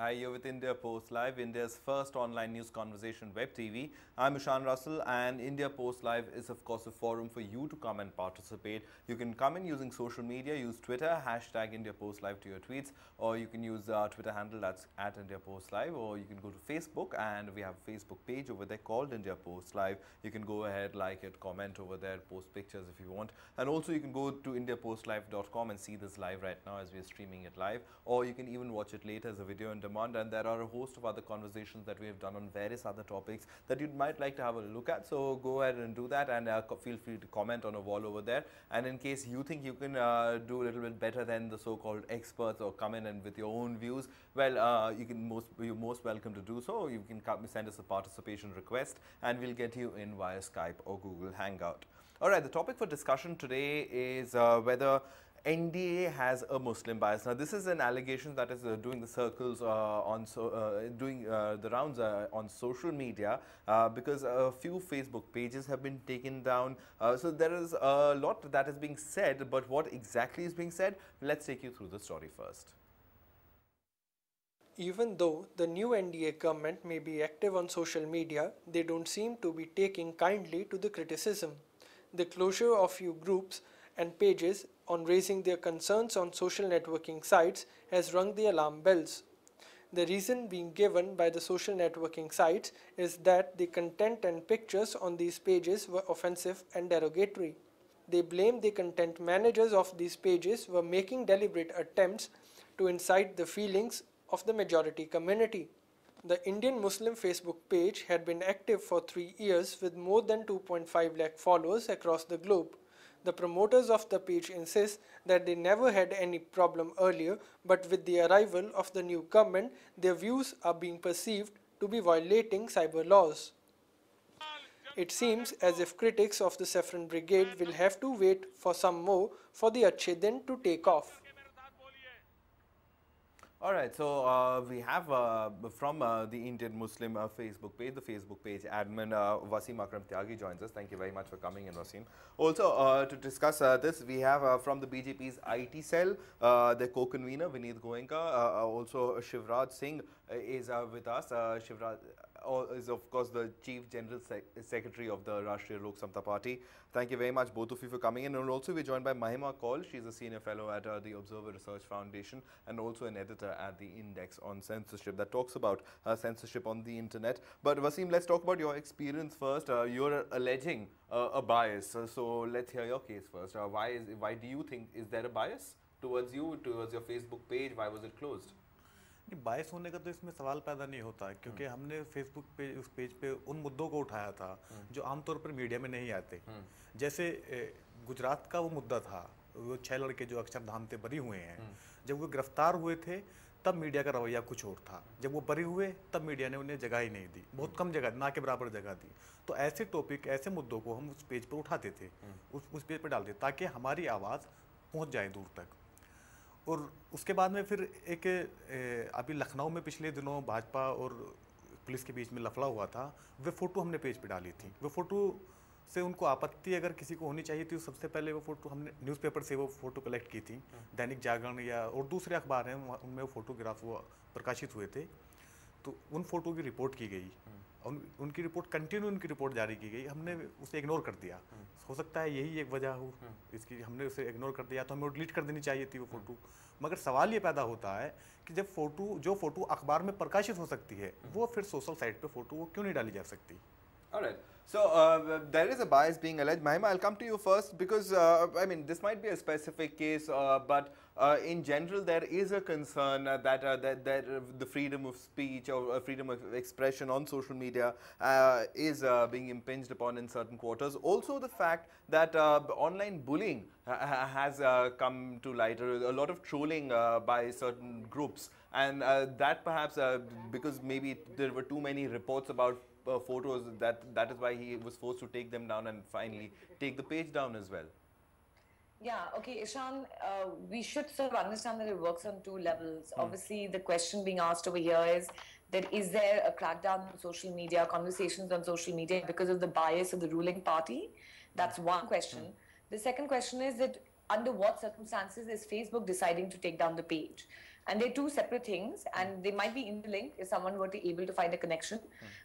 Hi, you're with India Post Live, India's first online news conversation web TV. I'm Ishan Russell, and India Post Live is, of course, a forum for you to come and participate. You can come in using social media, use Twitter, hashtag India Post Live to your tweets, or you can use our Twitter handle, that's at India Post Live, or you can go to Facebook, and we have a Facebook page over there called India Post Live. You can go ahead, like it, comment over there, post pictures if you want. And also, you can go to indiapostlive.com and see this live right now as we're streaming it live, or you can even watch it later as a video on demand. And there are a host of other conversations that we have done on various other topics that you might like to have a look at. So go ahead and do that, and feel free to comment on a wall over there. And in case you think you can do a little bit better than the so-called experts, or come in and with your own views, well, you're most welcome to do so. You can send us a participation request, and we'll get you in via Skype or Google Hangout. All right, the topic for discussion today is whether NDA has a Muslim bias. Now, this is an allegation that is doing the circles doing the rounds on social media because a few Facebook pages have been taken down. So there is a lot that is being said, but what exactly is being said? Let's take you through the story first. Even though the new NDA government may be active on social media, they don't seem to be taking kindly to the criticism. The closure of few groups and pages on raising their concerns on social networking sites has rung the alarm bells. The reason being given by the social networking sites is that the content and pictures on these pages were offensive and derogatory. They blame the content managers of these pages were making deliberate attempts to incite the feelings of the majority community. The Indian Muslim Facebook page had been active for 3 years with more than 2.5 lakh followers across the globe. The promoters of the page insist that they never had any problem earlier, but with the arrival of the new government, their views are being perceived to be violating cyber laws. It seems as if critics of the Saffron Brigade will have to wait for some more for the Achhe Din to take off. All right, so we have from the Indian Muslim Facebook page, the Facebook page admin Wasim Akram Tyagi joins us. Thank you very much for coming in, Wasim. Also, to discuss this, we have from the BJP's IT cell, the co-convener Vineet Goenka, also Shivraj Singh is with us. Shivraj is, of course, the Chief General Secretary of the Rashtriya Lok Samata Party. Thank you very much, both of you, for coming in. And also, we're joined by Mahima Kaul. She's a senior fellow at the Observer Research Foundation and also an editor at the Index on Censorship that talks about censorship on the internet. But Wasim, let's talk about your experience first. You're alleging a bias. So let's hear your case first. Why do you think, is there a bias towards you, towards your Facebook page? Why was it closed? नहीं, बायस होने का तो इसमें सवाल पैदा नहीं होता क्योंकि हमने फेसबुक पे उस पेज पे उन मुद्दों को उठाया था जो आमतौर पर मीडिया में नहीं आते। जैसे गुजरात का वो मुद्दा था, वो 6 लड़के जो अक्षरधाम से बरी हुए हैं, जब वो गिरफ्तार हुए थे तब मीडिया का रवैया कुछ और था। जब वो बरी हुए तब मीडिया ने उन्हें जगह ही नहीं दी, बहुत कम जगह, ना के बराबर जगह दी। तो ऐसे टॉपिक, ऐसे मुद्दों को हम उस पेज पर उठाते थे, उस पेज पर डालते ताकि हमारी आवाज़ पहुँच जाए दूर तक। और उसके बाद में फिर एक अभी लखनऊ में पिछले दिनों भाजपा और पुलिस के बीच में लफड़ा हुआ था, वे फ़ोटो हमने पेज पे डाली थी। वो फ़ोटो से उनको आपत्ति अगर किसी को होनी चाहिए थी, तो सबसे पहले वो फ़ोटो हमने न्यूज़पेपर से वो फ़ोटो कलेक्ट की थी। दैनिक जागरण या और दूसरे अखबार हैं उनमें वो फ़ोटोग्राफ वो प्रकाशित हुए थे, तो उन फ़ोटो की रिपोर्ट की गई। उनकी रिपोर्ट कंटिन्यू उनकी रिपोर्ट जारी की गई, हमने उसे इग्नोर कर दिया। हो सकता है यही एक वजह हो इसकी, हमने उसे इग्नोर कर दिया, तो हमें डिलीट कर देनी चाहिए थी वो फ़ोटो। मगर सवाल ये पैदा होता है कि जब जो फ़ोटो अखबार में प्रकाशित हो सकती है, वो फिर सोशल साइट पे फ़ोटो वो क्यों नहीं डाली जा सकती? All right. So there is a bias being alleged. Mahima, I'll come to you first because, I mean, this might be a specific case, but in general, there is a concern that the freedom of speech or freedom of expression on social media is being impinged upon in certain quarters. Also, the fact that online bullying has come to light, a lot of trolling by certain groups, and that perhaps because maybe there were too many reports about photos, that is why he was forced to take them down and finally take the page down as well. Yeah, okay, Ishan, we should sort of understand that it works on 2 levels. Obviously, the question being asked over here is there a crackdown on social media, conversations on social media because of the bias of the ruling party? That's one question. The second question is that under what circumstances is Facebook deciding to take down the page? and they're two separate things, and they might be interlinked if someone were to able to find a connection.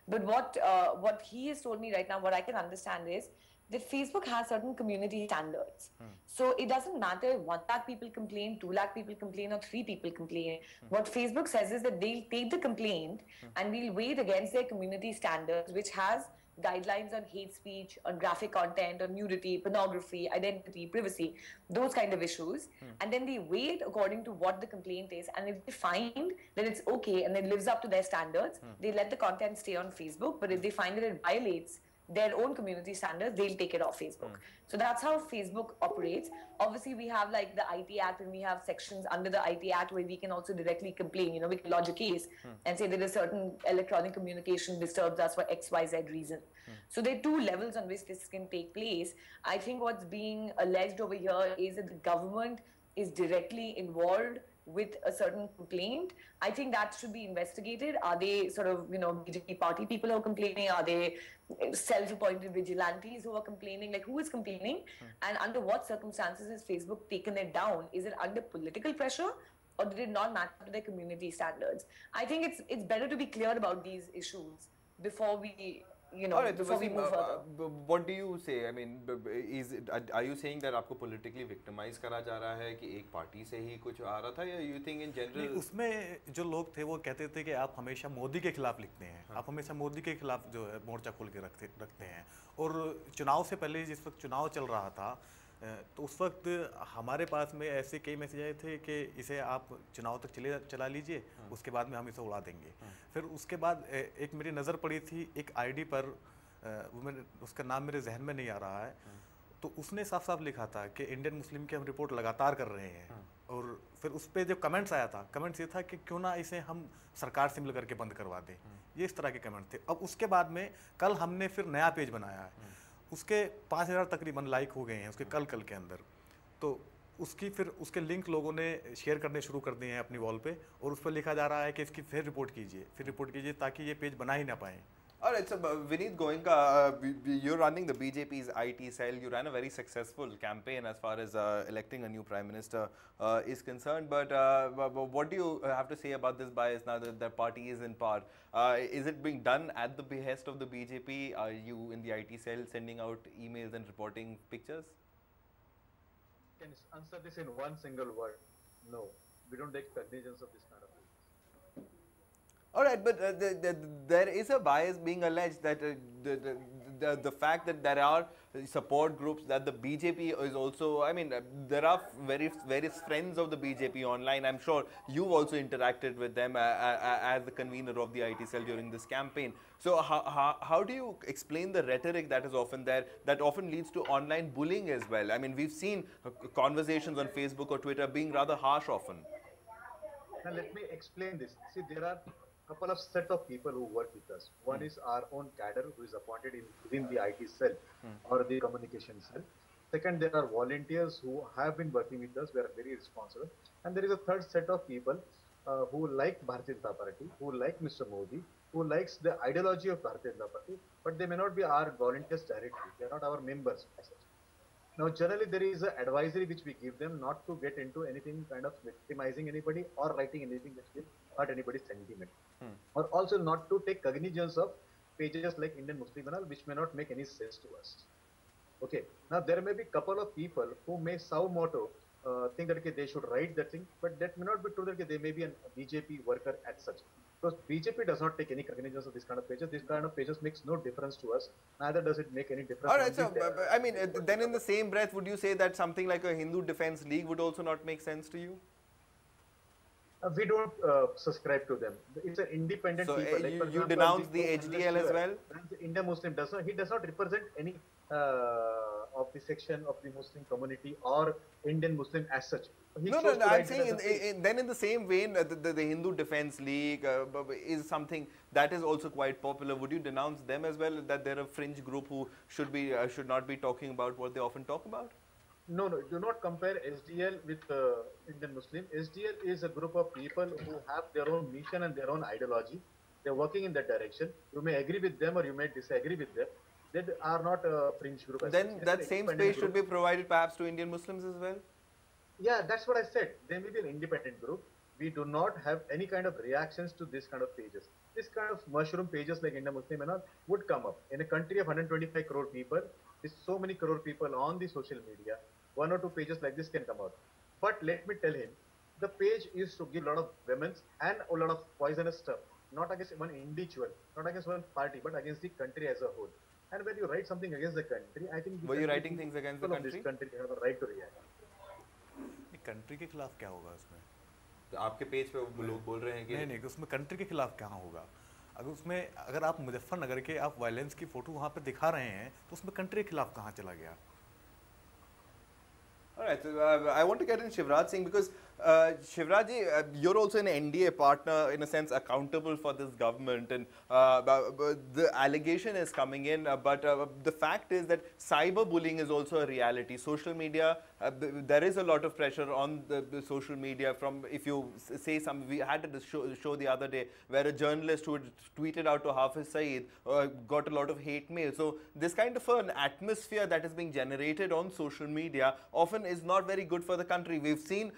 But what he has told me right now, what I can understand is that Facebook has certain community standards. So it doesn't matter if 1 lakh people complain, 2 lakh people complain, or 3 people complain. What Facebook says is that they'll take the complaint and we'll weigh it against their community standards, which has guidelines on hate speech, on graphic content, on nudity, pornography, identity, privacy, those kind of issues. And then they weigh it according to what the complaint is. And if they find that it's okay and it lives up to their standards, they let the content stay on Facebook. But if they find that it violates their own community standards, they'll take it off Facebook. So that's how Facebook operates. Obviously, we have like the IT Act, and we have sections under the IT Act where we can also directly complain. You know, we can lodge a case and say that a certain electronic communication disturbs us for XYZ reason. So there are two levels on which this can take place. I think what's being alleged over here is that the government is directly involved with a certain complaint. I think that should be investigated. Are they sort of, you know, BJP party people who are complaining? Are they self-appointed vigilantes who are complaining? Like, who is complaining? And under what circumstances has Facebook taken it down? Is it under political pressure, or did it not match up to their community standards? I think it's better to be clear about these issues before we, you know, before we move further. What do you say? I mean, are you saying that आपको politically victimize करा जा रहा है कि एक party से ही कुछ आ रहा था, या you think in general? उसमें जो लोग थे वो कहते थे कि आप हमेशा मोदी के खिलाफ लिखते हैं, आप हमेशा मोदी के खिलाफ जो है मोर्चा खोल के रखते हैं। और चुनाव से पहले जिस वक्त चुनाव चल रहा था, तो उस वक्त हमारे पास में ऐसे कई मैसेज आए थे कि इसे आप चुनाव तक चला लीजिए, उसके बाद में हम इसे उड़ा देंगे। फिर उसके बाद एक मेरी नज़र पड़ी थी एक आईडी पर, उसका नाम मेरे जहन में नहीं आ रहा है, तो उसने साफ साफ लिखा था कि इंडियन मुस्लिम की हम रिपोर्ट लगातार कर रहे हैं। और फिर उस पर जो कमेंट्स आया था, कमेंट्स ये था कि क्यों ना इसे हम सरकार से मिल करके बंद करवा दें, ये इस तरह के कमेंट थे। अब उसके बाद में कल हमने फिर नया पेज बनाया है, उसके 5000 तकरीबन लाइक हो गए हैं उसके कल के अंदर। तो उसकी फिर उसके लिंक लोगों ने शेयर करने शुरू कर दिए हैं अपनी वॉल पे, और उस पर लिखा जा रहा है कि इसकी फिर रिपोर्ट कीजिए ताकि ये पेज बना ही ना पाएँ। Alright, so Vineet Goenka, you're running the BJP's IT cell. You ran a very successful campaign as far as electing a new prime minister is concerned. But what do you have to say about this bias now that the party is in power? Is it being done at the behest of the BJP? Are you in the IT cell sending out emails and reporting pictures? Can you answer this in one single word? No, we don't take cognizance of this kind of thing. All right, but there is a bias being alleged that the fact that there are support groups, that the BJP is also, I mean, there are various friends of the BJP online. I'm sure you've also interacted with them as the convener of the IT cell during this campaign. So how do you explain the rhetoric that is often there, that often leads to online bullying as well? I mean, we've seen conversations on Facebook or Twitter being rather harsh often. Now let me explain this. See, there are couple of set of people who work with us. One is our own cadre who is appointed within the IT cell or the communication cell. Second, there are volunteers who have been working with us. We are very responsible. And there is a third set of people who like Bharatiya Janata Party, who like Mr. Modi, who likes the ideology of Bharatiya Janata Party, but they may not be our volunteers directly. They are not our members as such. Now, generally, there is an advisory which we give them not to get into anything kind of victimizing anybody or writing anything which will hurt anybody's sentiment. Or also not to take cognizance of pages like Indian Muslim and all, which may not make any sense to us. Okay. Now, there may be a couple of people who may sow motto think that they should write that thing, but that may not be true that they may be a BJP worker as such. Because BJP does not take any cognizance of this kind of pages. This kind of pages makes no difference to us. Neither does it make any difference. All right, so I mean, then in the same breath, would you say that something like a Hindu Defence League would also not make sense to you? We don't subscribe to them. It's an independent so people. Like, you denounce the HDL as well? The Indian Muslim does not. He does not represent any of the section of the Muslim community or Indian Muslim as such. No, I'm saying then in the same vein, the Hindu Defence League is something that is also quite popular. Would you denounce them as well, that they're a fringe group who should not be talking about what they often talk about? No, do not compare SDL with Indian Muslim. SDL is a group of people who have their own mission and their own ideology. They're working in that direction. You may agree with them or you may disagree with them. They are not a fringe group. Then that same space should be provided perhaps to Indian Muslims as well? Yeah, that's what I said. They may be an independent group. we do not have any kind of reactions to this kind of pages. This kind of mushroom pages like India Muslim and all would come up. In a country of 125 crore people, with so many crore people on the social media, one or two pages like this can come out. But let me tell him, the page is to give a lot of women's and a lot of poisonous stuff, not against one individual, not against one party, but against the country as a whole. And when you write something against the country, I think were you writing things against the country? This country have a right to react. Country के खिलाफ क्या होगा उसमें? तो आपके page पे वो लोग बोल रहे हैं कि नहीं, उसमें कंट्री के खिलाफ क्या होगा? अगर आप मुजफ्फरनगर के आप वायलेंस की फोटो वहाँ पे दिखा रहे हैं तो उसमें कंट्री के खिलाफ कहाँ चला गया? All right, so, I want to get in Shivraj Singh because Shivraj ji, you're also an NDA partner, in a sense accountable for this government, and the allegation is coming in, but the fact is that cyberbullying is also a reality. Social media, there is a lot of pressure on the social media from, if you say some, we had a show the other day where a journalist who had tweeted out to Hafiz Saeed got a lot of hate mail. So this kind of an atmosphere that is being generated on social media often is not very good for the country. We've seen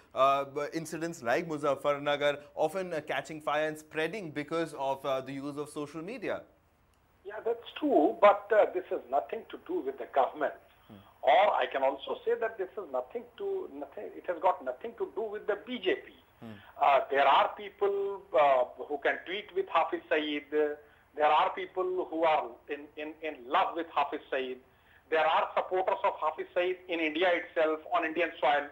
incidents like Muzaffarnagar often catching fire and spreading because of the use of social media. Yeah, that's true, but this has nothing to do with the government. Or I can also say that this has it has got nothing to do with the BJP. There are people who can tweet with Hafiz Saeed. There are people who are in love with Hafiz Saeed. There are supporters of Hafiz Saeed in India itself, on Indian soil.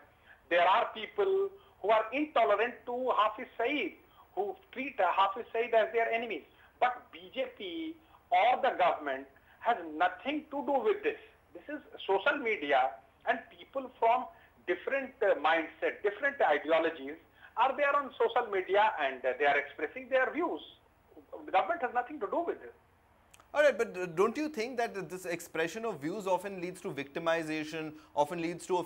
There are people who are intolerant to Hafiz Saeed, who treat Hafiz Saeed as their enemies. But BJP or the government has nothing to do with this. This is social media, and people from different mindset, different ideologies are there on social media, and they are expressing their views. The government has nothing to do with this. All right, but don't you think that this expression of views often leads to victimization, often leads to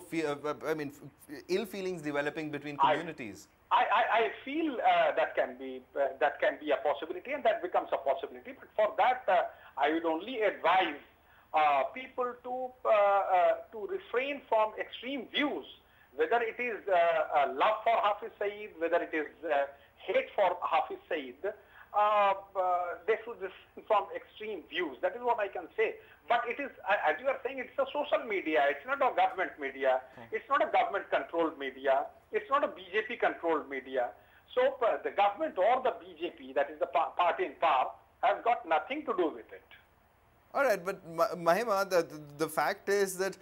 ill feelings developing between communities? I feel that can be a possibility, and that becomes a possibility. But for that, I would only advise people to refrain from extreme views, whether it is love for Hafiz Saeed, whether it is hate for Hafiz Saeed. They should refrain from extreme views. That is what I can say. But it is, as you are saying, it's a social media. It's not a government media. It's not a government-controlled media. It's not a BJP-controlled media. So the government or the BJP, that is the party in power, has got nothing to do with it. All right, but Mahima, the fact is that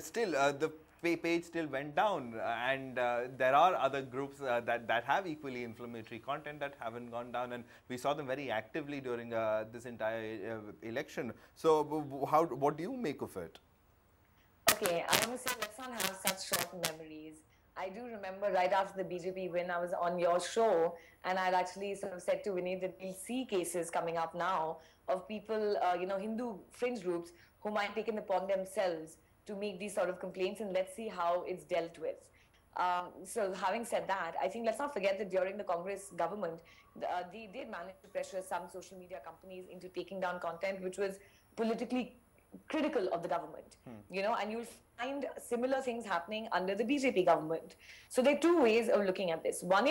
still the page still went down, and there are other groups that have equally inflammatory content that haven't gone down, and we saw them very actively during this entire election. So what do you make of it? Okay, I want to say let's not have such short memories. I do remember right after the BJP win, I was on your show, and I'd actually sort of said to Vineet that we'll see cases coming up now of people, Hindu fringe groups who might take it upon themselves to make these sort of complaints, and let's see how it's dealt with. So having said that, I think let's not forget that during the Congress government, they did manage to pressure some social media companies into taking down content which was politically critical of the government, and you'll find similar things happening under the BJP government. So there are two ways of looking at this. One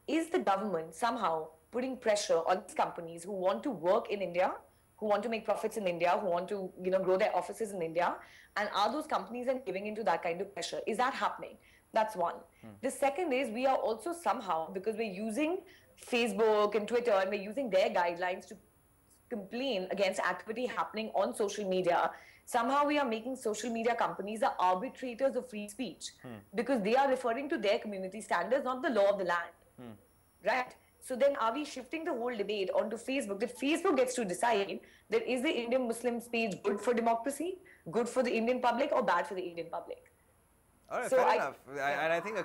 is the government somehow putting pressure on these companies who want to work in India, who want to make profits in India, who want to grow their offices in India, and are those companies then giving into that kind of pressure? Is that happening? That's one. The second is we are also somehow, because we're using Facebook and Twitter and we're using their guidelines to complain against activity happening on social media, somehow we are making social media companies the arbitrators of free speech because they are referring to their community standards, not the law of the land. Right? So then are we shifting the whole debate onto Facebook, that Facebook gets to decide that is the Indian Muslims page good for democracy, good for the Indian public, or bad for the Indian public? All right, so fair enough. And I think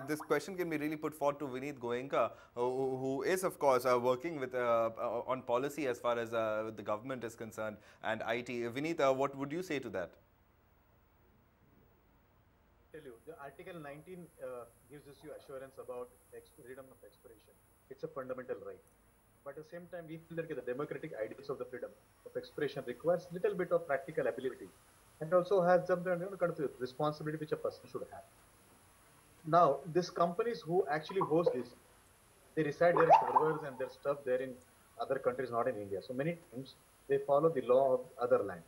this question can be really put forward to Vineet Goenka, who is, of course, working with on policy as far as the government is concerned and IT. Vineet, what would you say to that? Tell you, the Article 19 gives us you assurance about freedom of expression. It's a fundamental right. But at the same time, we feel that the democratic ideals of the freedom of expression requires little bit of practical ability, and also has some kind of responsibility which a person should have. Now, these companies who actually host this, they reside their servers and their stuff there in other countries, not in India. So many times they follow the law of other land.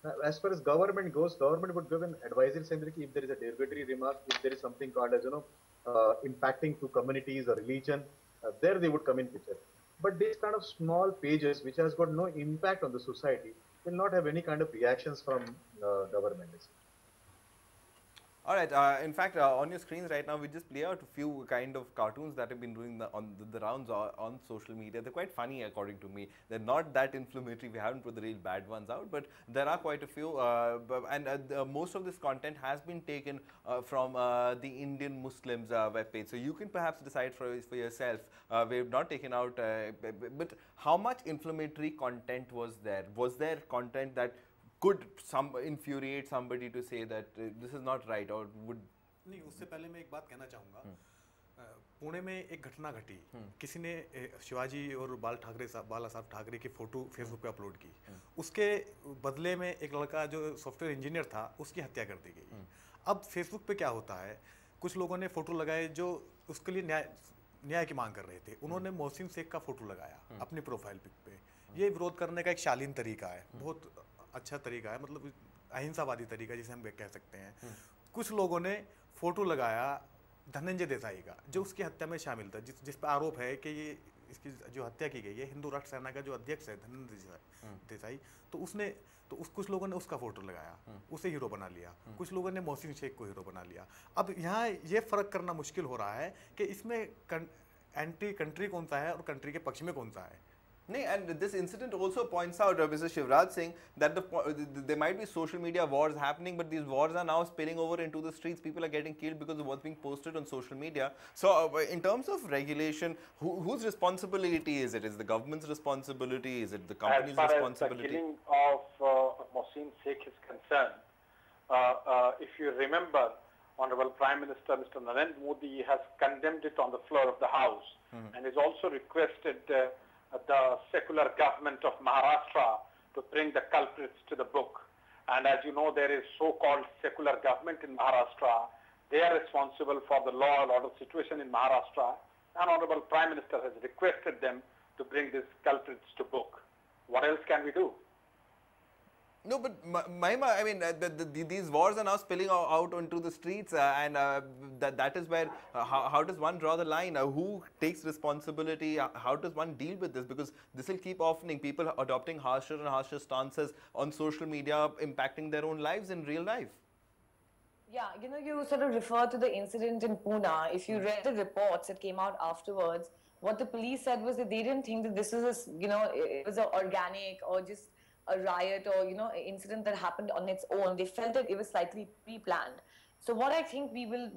Now, as far as government goes, government would give an advisory saying that if there is a derogatory remark, if there is something called as impacting to communities or religion, there they would come in picture. But these kind of small pages, which has got no impact on the society, will not have any kind of reactions from government. All right. In fact, on your screens right now, we just play out a few kind of cartoons that have been doing the rounds on social media. They're quite funny, according to me. They're not that inflammatory. We haven't put the real bad ones out, but there are quite a few. And most of this content has been taken from the Indian Muslims webpage. So you can perhaps decide for yourself. We've not taken out, but how much inflammatory content was there? Was there content that could infuriate somebody to say that this is not right, or would? नहीं, उससे पहले मैं एक बात कहना चाहूँगा। पुणे में एक घटना घटी, किसी ने शिवाजी और बाला साहब ठाकरे की फोटो फेसबुक पे अपलोड की। उसके बदले में एक लड़का जो सॉफ्टवेयर इंजीनियर था, उसकी हत्या कर दी गई। अब फेसबुक पे क्या होता है, कुछ लोगों ने फोटो लगाए जो उसके लिए न्याय की मांग कर रहे थे। उन्होंने मोहसिन शेख का फोटो लगाया अपनी प्रोफाइल पिक पे। ये विरोध करने का एक शालीन तरीका है, बहुत अच्छा तरीका है, मतलब अहिंसावादी तरीका जिसे हम कह सकते हैं। कुछ लोगों ने फोटो लगाया धनंजय देसाई का, जो उसकी हत्या में शामिल था, जिस पर आरोप है कि ये इसकी जो हत्या की गई है, हिंदू राष्ट्र सेना का जो अध्यक्ष है धनंजय देसाई, तो कुछ लोगों ने उसका फोटो लगाया, उसे हीरो बना लिया। कुछ लोगों ने मोहसिन शेख को हीरो बना लिया। अब यहाँ ये फर्क करना मुश्किल हो रहा है कि इसमें एंटी कंट्री कौन सा है और कंट्री के पक्ष में कौन सा है। And this incident also points out, Mr. Shivraj Singh, that there might be social media wars happening, but these wars are now spilling over into the streets. People are getting killed because of what's being posted on social media. So, in terms of regulation, whose responsibility is it? Is it the government's responsibility? Is it the company's responsibility? As far as the killing of Mohsin Sheikh is concerned, if you remember, Honorable Prime Minister Mr. Narendra Modi has condemned it on the floor of the House and has also requested the secular government of Maharashtra to bring the culprits to the book. And as you know, there is so-called secular government in Maharashtra. They are responsible for the law and order situation in Maharashtra. And Honorable Prime Minister has requested them to bring these culprits to book. What else can we do? No, but Mahima, I mean, these wars are now spilling out onto the streets, and that is where, how does one draw the line? Who takes responsibility? How does one deal with this? Because this will keep offending, people adopting harsher and harsher stances on social media, impacting their own lives in real life. Yeah, you know, you sort of refer to the incident in Pune. If you read the reports that came out afterwards, what the police said was that they didn't think that this was it was an organic or just a riot or, incident that happened on its own. They felt that it was slightly pre-planned. So what I think we will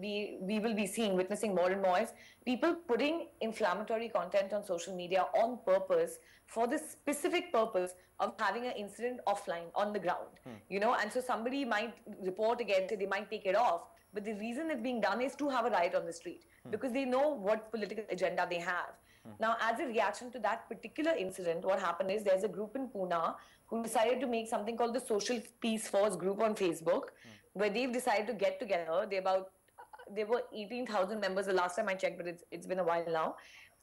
be seeing, witnessing more and more is people putting inflammatory content on social media on purpose for the specific purpose of having an incident offline on the ground, and so somebody might report against it, they might take it off. But the reason it's being done is to have a riot on the street because they know what political agenda they have. Now, as a reaction to that particular incident, what happened is there's a group in Pune who decided to make something called the Social Peace Force group on Facebook, where they've decided to get together. There were 18,000 members the last time I checked, but it's been a while now.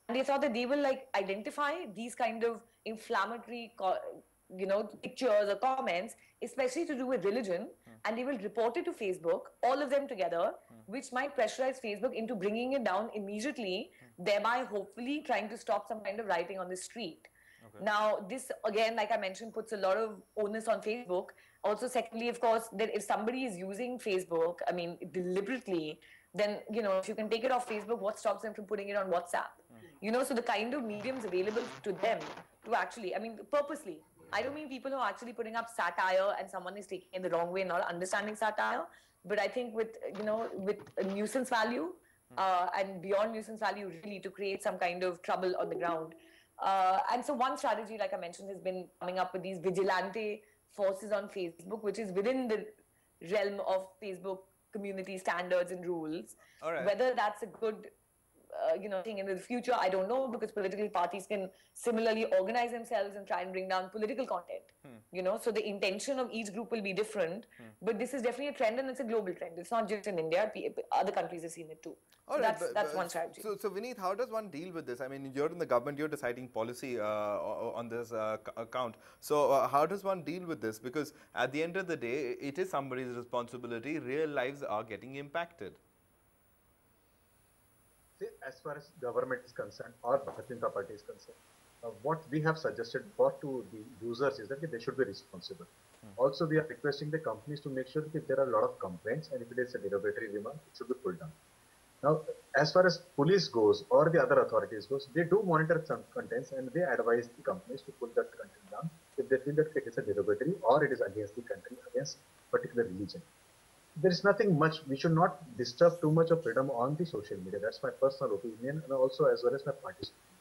And they thought that they will identify these kind of inflammatory, pictures or comments, especially to do with religion, and they will report it to Facebook, all of them together, which might pressurize Facebook into bringing it down immediately, thereby hopefully trying to stop some kind of rioting on the street. Okay. Now, this again, like I mentioned, puts a lot of onus on Facebook. Also, secondly, of course, that if somebody is using Facebook, deliberately, then, if you can take it off Facebook, what stops them from putting it on WhatsApp? So the kind of mediums available to them to actually, purposely. I don't mean people who are actually putting up satire and someone is taking it the wrong way and not understanding satire. But I think with a nuisance value and beyond nuisance value, really to create some kind of trouble on the ground. And so one strategy, like I mentioned, has been coming up with these vigilante forces on Facebook, which is within the realm of Facebook community standards and rules. All right. Whether that's a good in the future, I don't know, because political parties can similarly organize themselves and try and bring down political content. So the intention of each group will be different, but this is definitely a trend, and it's a global trend. It's not just in India. Other countries have seen it too. So that's one strategy. So Vineet, how does one deal with this? I mean, you're in the government, you're deciding policy on this account. So how does one deal with this? Because at the end of the day, it is somebody's responsibility. Real lives are getting impacted. See, as far as government is concerned or Bharatiya Janata Party is concerned, what we have suggested to the users is that they should be responsible. Also, we are requesting the companies to make sure that if there are a lot of complaints and if it is a derogatory remark, it should be pulled down. Now, as far as police goes or the other authorities goes, they do monitor some contents and they advise the companies to pull that content down if they feel that it is a derogatory or it is against the country, against particular religion. There is nothing much. We should not disturb too much of freedom on the social media. That's my personal opinion, and also as well as my party's opinion.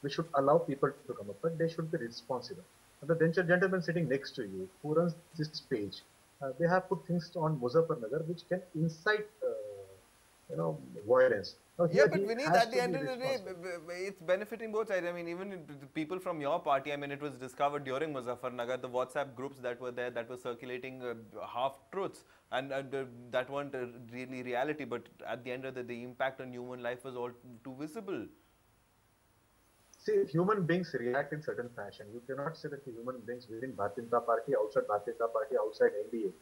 We should allow people to come up, but they should be responsible. And the gentleman sitting next to you who runs this page, they have put things on Muzaffarnagar which can incite, violence. Now, Yeah, but Vineet, at the end of the day, it's benefiting both sides. I mean, even the people from your party, I mean, it was discovered during Muzaffarnagar, the WhatsApp groups that were there that were circulating half-truths and that weren't really reality. But at the end of the day, the impact on human life was all too visible. See, human beings react in certain fashion. You cannot say that the human beings within Bharatiya Janata Party, outside Bharatiya Janata Party, outside NDA,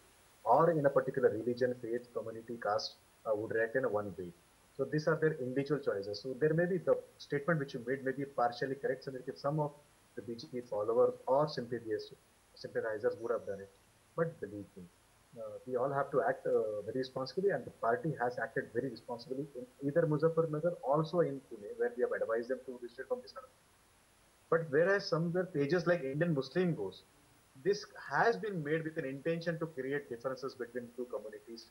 or in a particular religion, faith, community, caste would react in a one way. So these are their individual choices. So there may be the statement which you made may be partially correct. So if some of the BJP followers or sympathizers would have done it, but believe me, we all have to act very responsibly, and the party has acted very responsibly in either Muzaffarnagar, also in Pune, where we have advised them to restrict from this. But whereas somewhere pages like Indian Muslim goes, this has been made with an intention to create differences between two communities.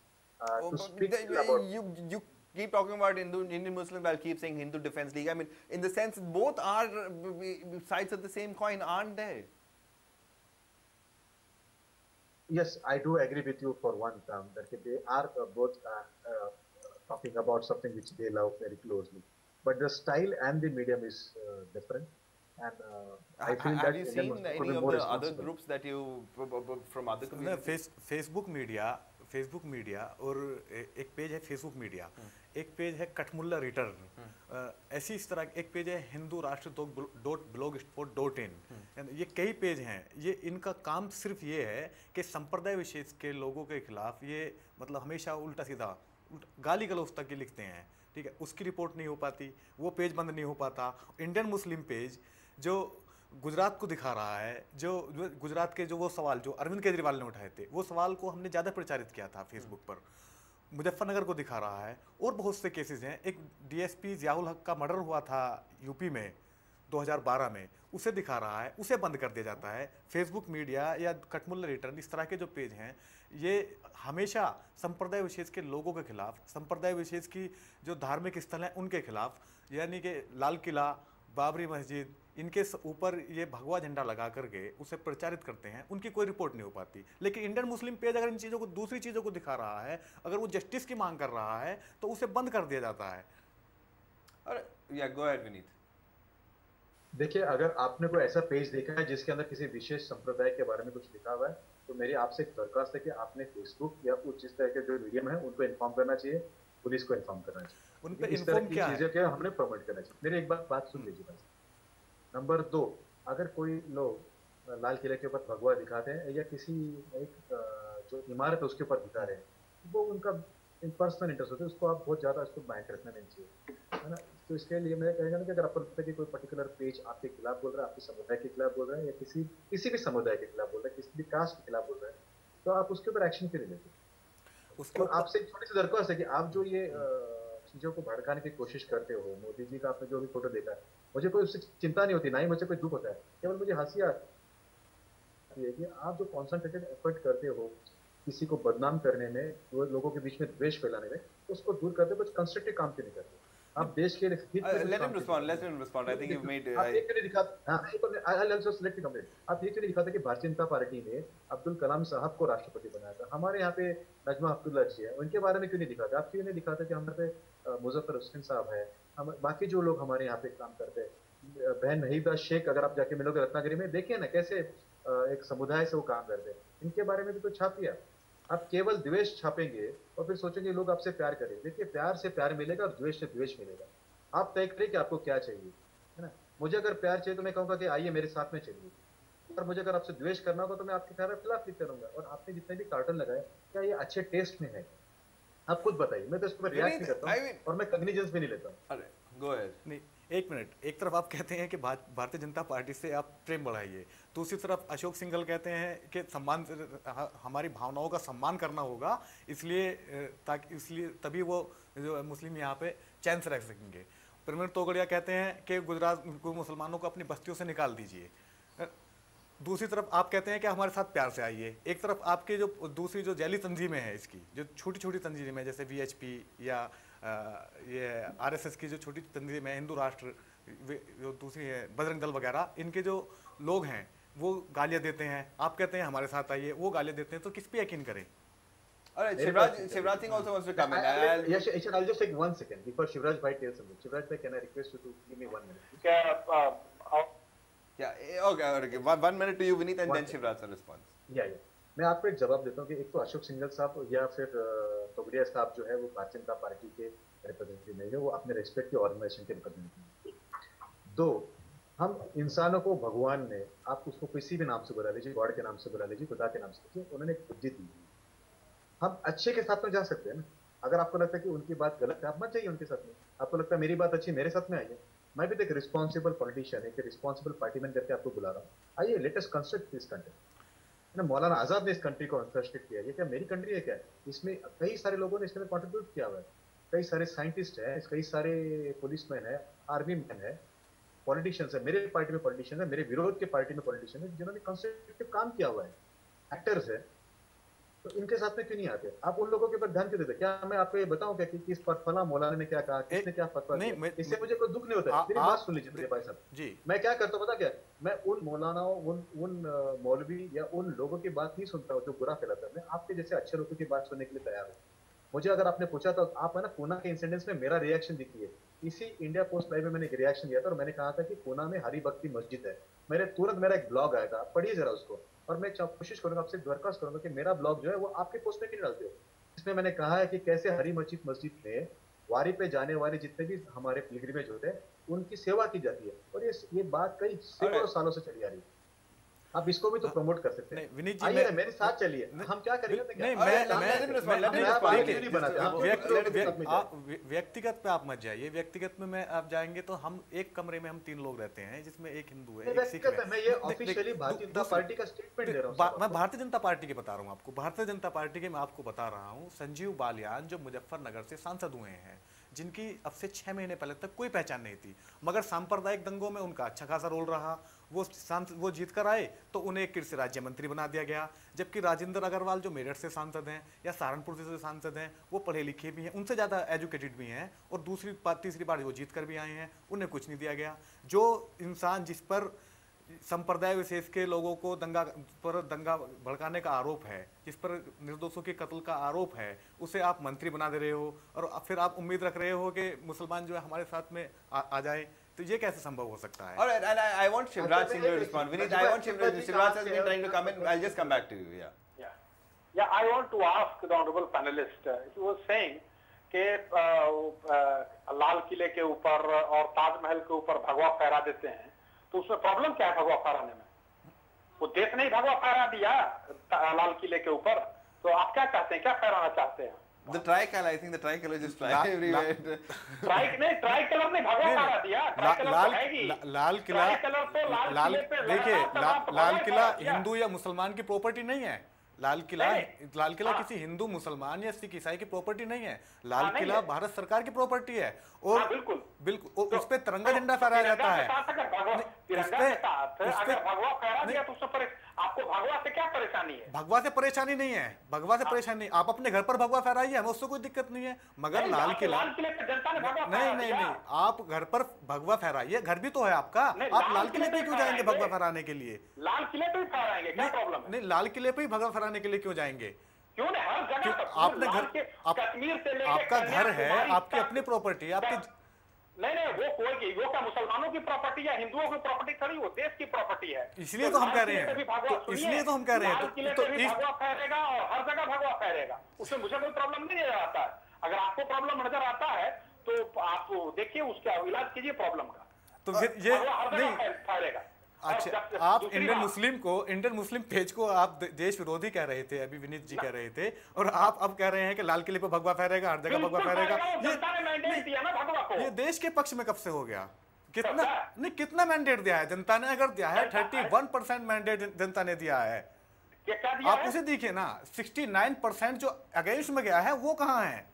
To speak about you keep talking about Indian Muslims, I'll keep saying Hindu Defence League. I mean, in the sense, both are sides of the same coin, aren't they? Yes, I do agree with you for one term that they are both talking about something which they love very closely. But the style and the medium is different. And I feel have that you Indian seen Muslims any could be of more the other responsible. groups that you from other communities? Facebook media और एक page है Facebook media, एक page है कठमुल्ला return, ऐसी इस तरह एक page है हिंदू राष्ट्र .blogspot.in। ये कई पेज हैं। ये इनका काम सिर्फ ये है कि संप्रदाय विशेष के लोगों के खिलाफ ये मतलब हमेशा उल्टा सीधा गाली गलौज तक के लिखते हैं, ठीक है। उसकी रिपोर्ट नहीं हो पाती, वो पेज बंद नहीं हो पाता। इंडियन मुस्लिम पेज जो गुजरात को दिखा रहा है, जो गुजरात के जो वो सवाल जो अरविंद केजरीवाल ने उठाए थे, वो सवाल को हमने ज़्यादा प्रचारित किया था फेसबुक पर, मुजफ्फरनगर को दिखा रहा है। और बहुत से केसेस हैं। एक डीएसपी ज़ियाउल हक का मर्डर हुआ था यूपी में 2012 में, उसे दिखा रहा है, उसे बंद कर दिया जाता है। फेसबुक मीडिया या कठमुल्ला रिटर्न इस तरह के जो पेज हैं, ये हमेशा संप्रदाय विशेष के लोगों के खिलाफ, संप्रदाय विशेष की जो धार्मिक स्थल हैं उनके खिलाफ, यानी कि लाल किला, बाबरी मस्जिद, इनके ऊपर ये भगवा झंडा लगा करके उसे प्रचारित करते हैं। उनकी कोई रिपोर्ट नहीं हो पाती। लेकिन इंडियन मुस्लिम पेज अगर इन चीज़ों को, दूसरी चीज़ों को दिखा रहा है, अगर वो जस्टिस की मांग कर रहा है, तो उसे बंद कर दिया जाता है। और या गो अहेड विनीत। देखिए, अगर आपने कोई ऐसा पेज देखा है जिसके अंदर किसी विशेष संप्रदाय के बारे में कुछ लिखा हुआ है, तो मेरी आपसे एक दरख्वास्त है कि आपने फेसबुक या कुछ इस तरह के जो मीडियम है उनको इन्फॉर्म करना चाहिए, पुलिस को इन्फॉर्म करना चाहिए। उन पे इस तरह इन्फॉर्म की क्या चीजें क्या हमने प्रमोट करना चाहिए। मेरी एक बात सुन लीजिए बस। नंबर 2, अगर कोई लोग लाल किले के ऊपर भगवा दिखाते हैं या किसी एक जो इमारत है उसके ऊपर दिखा रहे हैं, वो उनका पर्सनल इंटरेस्ट होता है, उसको आप बहुत ज़्यादा इसको बैंक रखना नहीं चाहिए, है ना। तो इसके लिए मैं कहेगा ना कि अगर अपन लगता है कि कोई पर्टिकुलर पेज आपके खिलाफ बोल रहा है, आपके समुदाय के खिलाफ बोल रहा है, या किसी भी समुदाय के खिलाफ बोल रहा है, किसी भी कास्ट के खिलाफ बोल रहा है, तो आप उसके ऊपर एक्शन क्यों नहीं लेते। उसको आपसे एक छोटी सी दरख्वास्त है कि आप जो ये चीज़ों को भड़काने की कोशिश करते हो, मोदी जी का आपने जो भी फोटो देखा है, मुझे कोई उससे चिंता नहीं होती, ना ही मुझे कोई दुख होता है, केवल मुझे हंसी आती है कि आप जो कॉन्सेंट्रेटेड एफर्ट करते हो किसी को बदनाम करने में, लोगों के बीच में द्वेष फैलाने में, उसको दूर करते कुछ कंस्ट्रक्टिव काम क्यों नहीं करते। आप देश के लिए let him respond. I think you've made आप ये क्यों नहीं दिखाते, I'll also select the comment. आप ये क्यों नहीं दिखाते कि भारतीय जनता पार्टी ने अब्दुल कलाम साहब को राष्ट्रपति बनाया था। हमारे यहाँ पे नजमा अब्दुल्ला जी है, उनके बारे में क्यों नहीं दिखाते। आप क्यों नहीं दिखाते कि हमारे पे मुजफ्फर हुसैन साहब है, बाकी जो लोग हमारे यहाँ पे काम करते हैं, बहन नहीदा शेख, अगर आप जाके मिलोगे रत्नागिरी में, देखिए ना कैसे एक समुदाय से वो काम करते हैं, इनके बारे में भी तो छापिए। आप केवल द्वेष छापेंगे और फिर सोचेंगे लोग आपसे प्यार करें। देखिए, प्यार से प्यार मिलेगा और द्वेष से द्वेष मिलेगा। आप तय करिए कि आपको क्या चाहिए, है ना। मुझे अगर प्यार चाहिए तो मैं कहूँगा कि आइए मेरे साथ में चलिए, और मुझे अगर आपसे द्वेष करना होगा तो मैं आपके खिलाफ ही करूंगा। और आपने जितने भी कार्टून लगाए, क्या ये अच्छे टेस्ट में है? आप खुद बताइए। मैं तो इसको रिएक्ट नहीं करता हूं, और मैं कॉग्निजेंस भी नहीं लेता हूं। अरे गो अहेड। नहीं, एक मिनट, एक तरफ आप कहते हैं कि भारतीय जनता पार्टी से आप प्रेम बढ़ाइए, दूसरी तरफ अशोक सिंघल कहते हैं कि सम्मान, हमारी भावनाओं का सम्मान करना होगा, इसलिए तभी वो जो मुस्लिम यहाँ पे चैन से रह सकेंगे। प्रवीण तोगड़िया कहते हैं कि गुजरात को मुसलमानों को अपनी बस्तियों से निकाल दीजिए। दूसरी तरफ आप कहते हैं कि हमारे साथ प्यार से आइए। एक तरफ आपके जो दूसरी जो जैली तंजीमें हैं, इसकी जो छोटी छोटी तंजीमें जैसे VHP या ये RSS की जो छोटी तंजीमें, हिंदू राष्ट्र, जो दूसरी है बजरंग दल वगैरह, इनके जो लोग हैं वो गालियाँ देते हैं। आप कहते हैं हमारे साथ आइए, वो गालियाँ देते हैं, तो किस पे यकीन करें? Alright, Shivraj Singh also wants to come in. Yes, I'll just take 1 second before Shivraj bhai tells something. Shivraj bhai, can I request you to give me 1 minute? Yeah, okay. 1 minute to you, Vineet, and then Shivraj will respond. Yeah. मैं आपको एक जवाब देता हूँ कि एक तो अशोक सिंघल साहब या फिर तोगड़िया साहब जो है वो भारतीय जनता पार्टी के रिप्रेजेंटेटिव नहीं है, वो अपने रेस्पेक्टिव ऑर्गेनाइजेशन के रिप्रेजेंटेटिव। 2, हम इंसानों को भगवान ने, आप उसको किसी भी नाम से बुला लीजिए, गॉड के नाम से बुला लीजिए, खुदा के नाम से लीजिए, उन्होंने एक बुद्धि दी। हम अच्छे के साथ में जा सकते हैं ना। अगर आपको लगता है कि उनकी बात गलत है, आप मत जाइए उनके साथ में। आपको लगता है मेरी बात अच्छी, मेरे साथ में आइए। मैं भी तो एक रिस्पॉन्सिबल पॉलिटिशियन, एक रिस्पॉन्सिबल पार्टीमैन करके आपको बुला रहा हूँ। आइए, let us construct this country. ना मौलाना आजाद ने इस कंट्री को कंस्ट्रक्ट किया। ये क्या मेरी कंट्री है क्या? इसमें कई सारे लोगों ने इसमें कंट्रीब्यूट किया हुआ है। कई सारे साइंटिस्ट हैं, कई सारे पुलिसमैन है, आर्मी मैन है, पॉलिटिशियंस है, मेरे पार्टी में पॉलिटिशियन है, मेरे विरोध के पार्टी में पॉलिटिशियन है, जिन्होंने कंस्ट्रक्टिव काम किया हुआ है, एक्टर्स है। तो इनके साथ में क्यों नहीं आते? आप उन लोगों के ऊपर ध्यान क्यों देते? क्या मैं आपको ये बताऊं क्या कि किस पर फला मौलाना ने क्या कहा, किसने क्या फतवा दिया? इससे मुझे कोई दुख नहीं होता है। मेरी बात सुन लीजिए मेरे भाई साहब जी। मैं क्या करता हूँ पता क्या? मैं उन मौलानाओं, उन मौलवी या उन लोगों की बात नहीं सुनता हूँ जो बुरा फैलाता है। मैं आपके जैसे अच्छे लोगों की बात सुनने के लिए तैयार हूँ। मुझे अगर आपने पूछा तो आप है ना, पूना के इंसिडेंट्स में मेरा रिएक्शन देखिए। इसी इंडिया पोस्ट लाइव में मैंने एक रिएक्शन दिया था और मैंने कहा था कि पूना में हरी भक्ति मस्जिद है। मेरा एक ब्लॉग आया था, पढ़िए जरा उसको। और मैं कोशिश करूंगा, आपसे दरखास्त करूंगा कि मेरा ब्लॉग जो है वो आपके पोस्ट में क्यों डालते हो। इसमें मैंने कहा है कि कैसे हरी मस्जिद में वारी पे जाने वाले जितने भी हमारे पिलग्रिमेज होते हैं उनकी सेवा की जाती है। और ये बात कई सैकड़ों सालों से चली आ रही है। आप इसको भी तो प्रमोट कर सकते हैं। विनीत जी, आइए मेरे साथ चलिए, हम क्या करेंगे? व्यक्तिगत पे आप मत जाइए। व्यक्तिगत में मैं आप जाएंगे तो हम एक कमरे में हम 3 लोग रहते हैं, जिसमें एक हिंदू है, एक सिख है। मैं ये ऑफिशियली भारतीय जनता पार्टी का स्टेटमेंट दे रहा हूं। मैं भारतीय जनता पार्टी के बता रहा हूं आपको। भारतीय जनता पार्टी के मैं आपको बता रहा हूं, संजीव बालियान जो मुजफ्फरनगर से सांसद हुए हैं, जिनकी अब से 6 महीने पहले तक कोई पहचान नहीं थी, मगर सांप्रदायिक दंगों में उनका अच्छा खासा रोल रहा। वो जीत कर आए तो उन्हें एक कृषि राज्य मंत्री बना दिया गया। जबकि राजेंद्र अग्रवाल जो मेरठ से सांसद हैं या सहारनपुर से सांसद हैं, वो पढ़े लिखे भी हैं, उनसे ज़्यादा एजुकेटेड भी हैं, और तीसरी बार वो जीत कर भी आए हैं, उन्हें कुछ नहीं दिया गया। जो इंसान जिस पर संप्रदाय विशेष के लोगों को दंगा भड़काने का आरोप है, जिस पर निर्दोषों के कत्ल का आरोप है, उसे आप मंत्री बना दे रहे हो, और फिर आप उम्मीद रख रहे हो कि मुसलमान जो है हमारे साथ में आ जाए। तो ये कैसे संभव हो सकता है? Alright, and I want Shivraj Singh to respond. Vineet, I want Shivraj has been trying to come in. I'll just come back to you. Yeah. I want to ask the honorable panelist. He was saying कि लाल किले के ऊपर और ताजमहल के ऊपर भगवा फहरा देते हैं, तो उसमें प्रॉब्लम क्या है भगवा फहराने में? वो देश ने ही भगवा फहरा दिया लाल किले के ऊपर, तो आप क्या चाहते हैं, क्या फहराना चाहते हैं? The tricolor, I think the tricolor just fly everywhere. Tricolour ने भगवा फहरा दिया। लाल किला हिंदू या मुसलमान की प्रॉपर्टी नहीं है। लाल किला किसी हिंदू, मुसलमान या सिख ईसाई की प्रॉपर्टी नहीं है। लाल किला भारत सरकार की प्रॉपर्टी है, और बिल्कुल उस पे तिरंगा झंडा फहराया जाता है। आपको भगवा से क्या परेशानी है? भगवा से परेशानी नहीं है, भगवा से परेशानी नहीं। आप अपने घर पर भगवा फहराइए, हमें उससे कोई दिक्कत नहीं है, मगर लाल किला नहीं, आप घर पर भगवा फहराइए, घर भी तो है आपका। आप लाल किले पे क्यों जाएंगे भगवा फहराने के लिए? लाल किले पे फहराएंगे, क्या प्रॉब्लम है? नहीं, लाल किले पे ही भगवा फहराने के लिए क्यों जाएंगे? क्यों नहीं, हर जगह आपने घर, कश्मीर से लेकर आपका घर है, आपकी अपनी प्रॉपर्टी है, आपकी नहीं, वो क्या मुसलमानों की प्रॉपर्टी या हिंदुओं की प्रॉपर्टी थोड़ी, वो देश की प्रॉपर्टी है। इसलिए तो हम कह रहे हैं, इसलिए तो हम कह रहे हैं, तो भगवा फहरेगा और हर जगह भगवा फहरेगा, उसमें मुझे कोई प्रॉब्लम नहीं नजर आता है। अगर आपको प्रॉब्लम नजर आता है तो आप देखिए, उसका इलाज कीजिए प्रॉब्लम का। तो फिर ये नहीं फहरेगा। अच्छा, आप इंडियन मुस्लिम पेज को आप देश विरोधी कह रहे थे, अभी विनीत जी कह रहे थे, और आप अब कह रहे हैं कि लाल किले पे भगवा फहरेगा, हर जगह भगवा फहरेगा। ये देश के पक्ष में कब से हो गया? कितना मैंडेट दिया है जनता ने? अगर दिया है 31% मैंडेट जनता ने दिया है, आप उसे देखिए ना। 69% जो अगेंस्ट में गया है वो कहाँ है?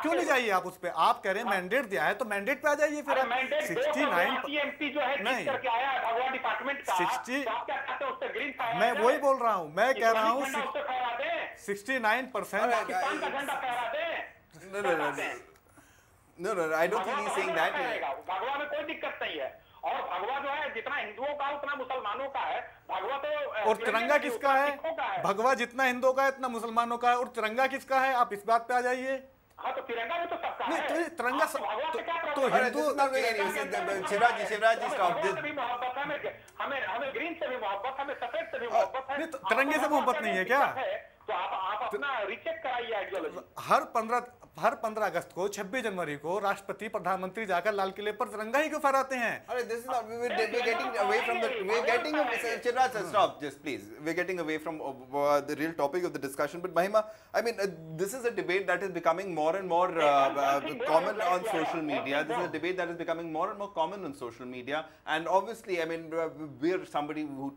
क्यों नहीं जाइए आप उस पे? आप कह रहे हैं मैंडेट दिया है तो मैंडेट पे आ जाइए फिर। 69 जो है नहीं करके आया है भगवा डिपार्टमेंट का, 60 तो आप क्या कहते हैं उससे ग्रीन फायर? मैं वही बोल रहा हूँ, मैं कह रहा हूँ 69%। पाकिस्तान का झंडा फहरा दें। No, I don't think he's saying that. भगवा में कोई दिक्कत नहीं है, और भगवा जो है जितना हिंदुओं का उतना मुसलमानों का है। भगवा तो और तिरंगा किसका है? भगवा जितना हिंदुओं का है इतना मुसलमानों का है, और तिरंगा किसका है? आप इस बात पे आ जाइए। हाँ, तो तिरंगा भी तो सबका है। नहीं, तिरंगा तो हिंदू। Shivraj ji, stop this. भी मोहब्बत है हमें ग्रीन से भी मोहब्बत, हमें सफेद से भी मोहब्बत है। तिरंगे से मोहब्बत नहीं है क्या? तो आप अपना रिचेक कराइए आइडियोलॉजी। हर 15 अगस्त को, 26 जनवरी को राष्ट्रपति प्रधानमंत्री जाकर लाल किले पर तिरंगा ही क्यों फहराते हैं? अरे this is not, we're getting away from the, we're getting away, Chirag sir, stop, just please, we're getting away from the real topic of the discussion. But Mahima, I mean, this is a debate that is becoming more and more common on social media. This is a debate that is becoming more and more common on social media, and obviously, I mean, we're somebody who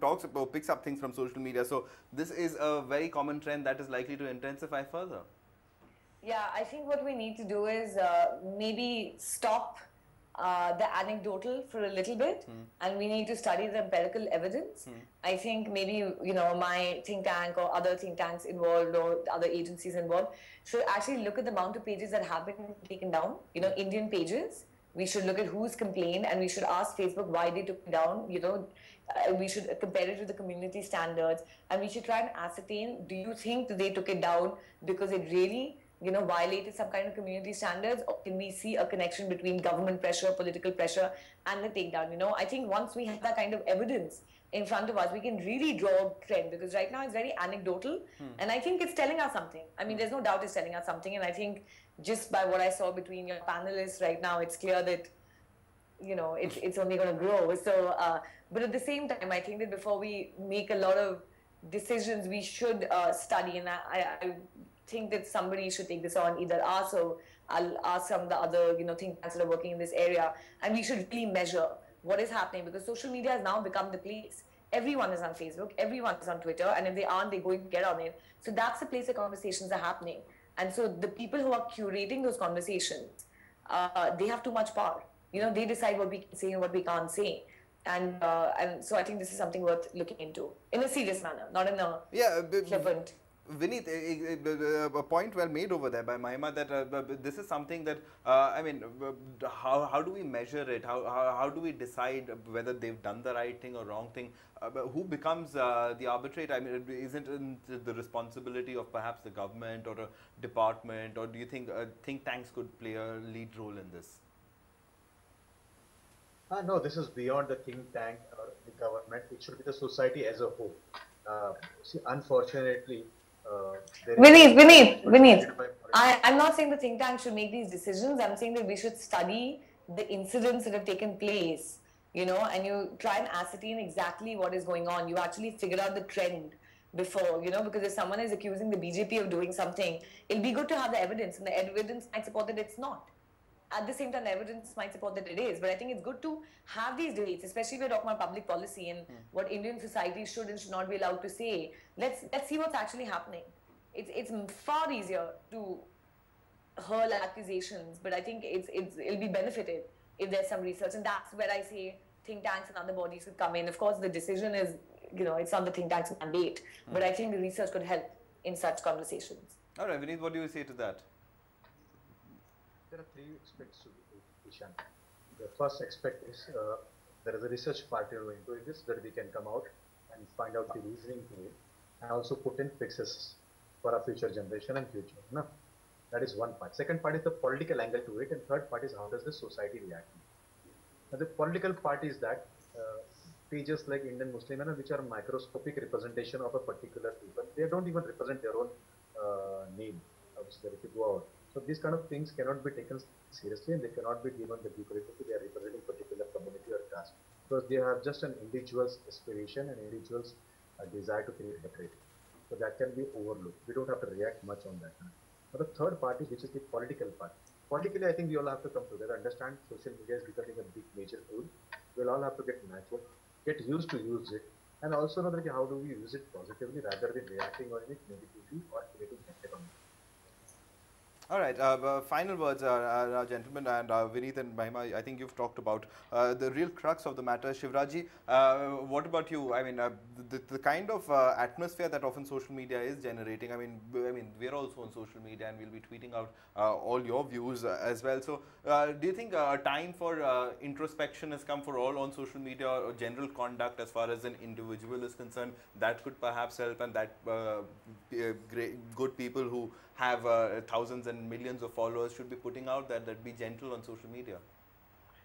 picks up things from social media, so this is a very common trend that is likely to intensify further. Yeah, I think what we need to do is maybe stop the anecdotal for a little bit, and we need to study the empirical evidence. I think maybe, you know, my think tank or other think tanks involved or other agencies involved should actually look at the amount of pages that have been taken down, you know, Indian pages. We should look at who's complained, and we should ask Facebook why they took it down, you know. We should compare it to the community standards, and we should try and ascertain, do you think that they took it down because it really, you know, violated some kind of community standards, or can we see a connection between government pressure, political pressure, and the takedown? You know, I think once we have that kind of evidence in front of us, we can really draw a trend, because right now it's very anecdotal, and I think it's telling us something. I mean, there's no doubt it's telling us something, and I think just by what I saw between your panelists right now, it's clear that, you know, it's only going to grow. So, but at the same time, I think that before we make a lot of decisions, we should study, and I think that somebody should take this on, either us or I'll ask some of the other, you know, think tanks that are working in this area, and we should really measure what is happening, because social media has now become the place. Everyone is on Facebook, everyone is on Twitter, and if they aren't, they're going to get on it. So that's the place where conversations are happening. And so the people who are curating those conversations, they have too much power. You know, they decide what we can say and what we can't say. And so I think this is something worth looking into in a serious manner, not in a flippant. Vineet, a point well made over there by Mahima, that this is something that, I mean, how do we measure it? How do we decide whether they've done the right thing or wrong thing? Who becomes the arbitrator? I mean, isn't it the responsibility of perhaps the government or a department, or do you think think tanks could play a lead role in this? No, this is beyond the think tank or the government. It should be the society as a whole. See, unfortunately, Vineet, I'm not saying the think tank should make these decisions. I'm saying that we should study the incidents that have taken place, you know, and you try and ascertain exactly what is going on. You actually figure out the trend before, you know, because if someone is accusing the BJP of doing something, it'll be good to have the evidence, and the evidence might support that it's not. At the same time, the evidence might support that it is, but I think it's good to have these debates, especially if we're talking about public policy and what Indian society should and should not be allowed to say. Let's see what's actually happening. It's far easier to hurl accusations, but I think it'll be benefited if there's some research, and that's where I say think tanks and other bodies could come in. Of course, the decision is, you know, it's on the think tank's mandate, but I think the research could help in such conversations. All right, Vineet, what do you say to that? There are three aspects to Ishan. The first aspect is there is a research part into this, that we can come out and find out the reasoning to it, and also put in fixes for our future generation and future. No? That is one part. Second part is the political angle to it, and third part is how does the society react. Now, the political part is that pages like Indian Muslim, which are microscopic representation of a particular people, they don't even represent their own name, obviously, if you go out. So these kind of things cannot be taken seriously, and they cannot be given the due credit. They are representing particular community or caste, because they have just an individual's aspiration and individual's desire to create hatred. So that can be overlooked. We don't have to react much on that. But the third party, which is the political part. Politically, I think we all have to come together, understand social media is becoming a big major tool. We'll all have to get mature, get used to use it, and also know that how do we use it positively rather than reacting on it negatively or creating hatred on it. All right, final words, gentlemen, and Vineet and Mahima, I think you've talked about the real crux of the matter. Shivraji, what about you? I mean, the kind of atmosphere that often social media is generating, I mean, we're also on social media and we'll be tweeting out all your views as well. So, do you think time for introspection has come for all on social media, or general conduct as far as an individual is concerned, that could perhaps help, and that good people who have thousands and millions of followers should be putting out that be gentle on social media?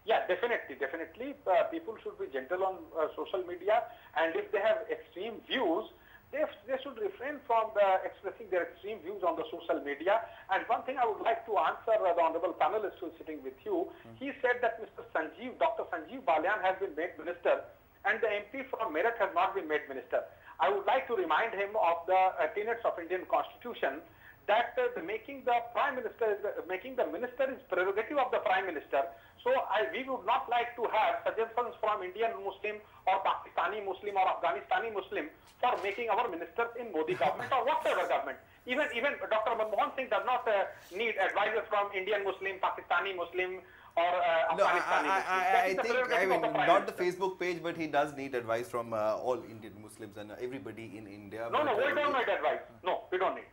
Yeah, definitely. People should be gentle on social media, and if they have extreme views, they should refrain from expressing their extreme views on the social media. And one thing I would like to answer the honorable panelist who is sitting with you, he said that Dr. Sanjeev Balyan has been made minister, and the MP from Meerut has not been made minister. I would like to remind him of the tenets of Indian Constitution, that making the minister is prerogative of the prime minister. So we would not like to have suggestions from Indian Muslim or Pakistani Muslim or Afghanistani Muslim for making our ministers in Modi government or whatever government. Even Dr. Manmohan Singh does not need advisors from Indian Muslim, Pakistani Muslim, or Afghanistani Muslim. I think, I mean, not the Facebook page, but he does need advice from all Indian Muslims and everybody in India. No, we don't need advice. No, we don't need.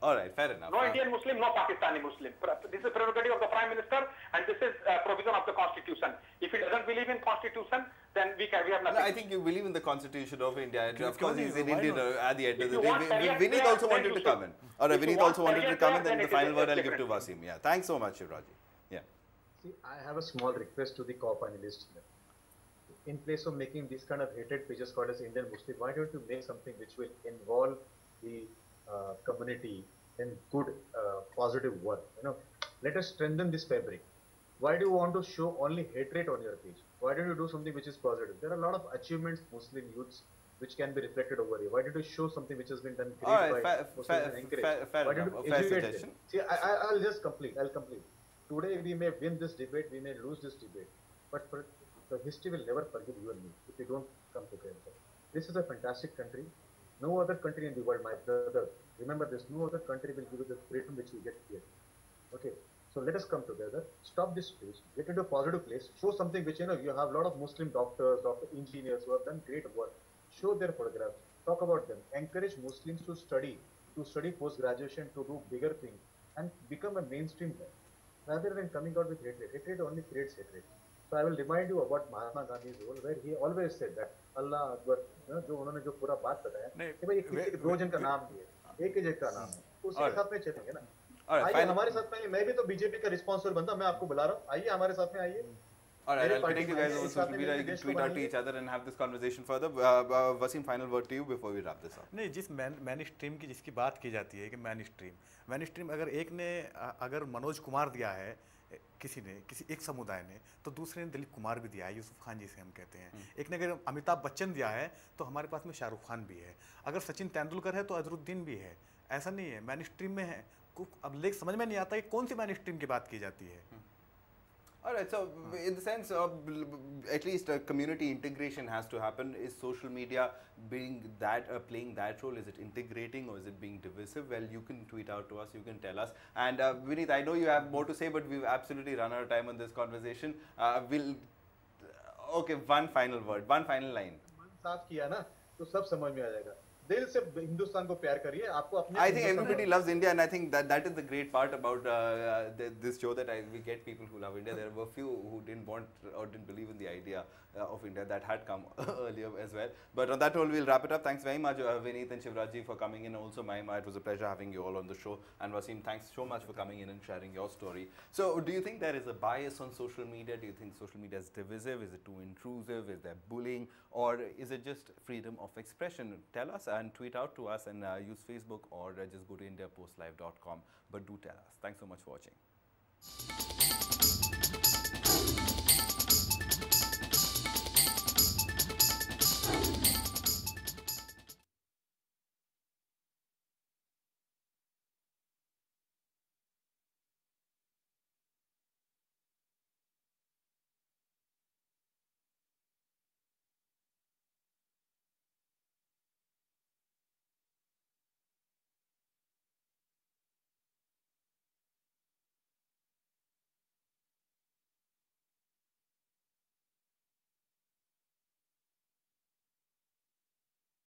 All right, fair enough. No Indian Muslim, no Pakistani Muslim. This is prerogative of the Prime Minister, and this is provision of the Constitution. If he doesn't believe in Constitution, then we have nothing. No, I think you believe in the Constitution of India. And of course, he's in India at the end of the If you want day. Sharia, Vineet also wanted to come in. All right, If you Vineet want also wanted to Sharia, come in. then Then the it is final word I'll give different. to Wasim. Yeah, thanks so much, Shivraji. Yeah. See, I have a small request to the co-panelists here. In place of making these kind of hated pages called as Indian Muslim, why don't you make something which will involve the community in good, positive work? Let us strengthen this fabric. Why do you want to show only hatred on your page? Why don't you do something which is positive? There are a lot of achievements Muslim youths which can be reflected over here. Why don't you show something which has been done great All right, by Muslims and encourage? fair Why don't enough. you Fair educate suggestion. them? See, I'll just complete. Today we may win this debate, we may lose this debate, but the history will never forgive you and me if we don't come together. This is a fantastic country. No other country in the world, my brother, remember this, no other country will give you the freedom which we get here. Okay, so let us come together, stop this space, get into a positive place, show something which, you have a lot of Muslim doctors, engineers who have done great work, show their photographs, talk about them, encourage Muslims to study post-graduation, to do bigger things, and become a mainstream guy, rather than coming out with hatred. Hatred only creates hatred. So I will remind you about Mahatma Gandhi's role, where he always said that Allah Akbar, जो उन्होंने जो पूरा बात बताया कि भाई एक दो जन का नाम दिए, एक ही जन का नाम है, उसके साथ में चलेंगे ना। आइए हमारे साथ में, मैं भी तो बीजेपी का रिस्पॉन्सिबल बंदा, मैं आपको बुला रहा हूँ, आइए हमारे साथ में आइए। All right, I'll connect you guys on social media. You can tweet out to each other and have this conversation further. Wasim, final word to you before we wrap this up. नहीं, जिस man stream की जिसकी बात की जाती है कि man stream अगर एक ने अगर मनोज कुमार दिया है किसी एक समुदाय ने, तो दूसरे ने दिलीप कुमार भी दिया है, यूसुफ खान जिसे हम कहते हैं। एक ने अगर अमिताभ बच्चन दिया है तो हमारे पास में शाहरुख खान भी है, अगर सचिन तेंदुलकर है तो अजरुद्दीन भी है। ऐसा नहीं है, मैन स्ट्रीम में है। अब लेख समझ में नहीं आता कि कौन सी मैन स्ट्रीम की बात की जाती है। All right, so in the sense of at least community integration has to happen. Is social media playing that role? Is it integrating or is it being divisive? Well, you can tweet out to us, you can tell us. And Vineet, I know you have more to say, but we've absolutely run out of time on this conversation. Okay, one final word, one final line. मन साफ किया ना तो सब समझ में आ जाएगा। दिल से हिंदुस्तान को प्यार करिए, आपको अपने I think everybody loves India, and I think that is the great part about this show, that we get people who love India. There were few who didn't want or didn't believe in the idea of India that had come earlier as well. But on that whole, we'll wrap it up. Thanks very much, Vineet and Shivraj for coming in. Also, Mahima, it was a pleasure having you all on the show. And Wasim, thanks so much for coming in and sharing your story. So, do you think there is a bias on social media? Do you think social media is divisive? Is it too intrusive? Is there bullying? Or is it just freedom of expression? Tell us and tweet out to us, and use Facebook, or just go to indiapostlive.com. But do tell us. Thanks so much for watching.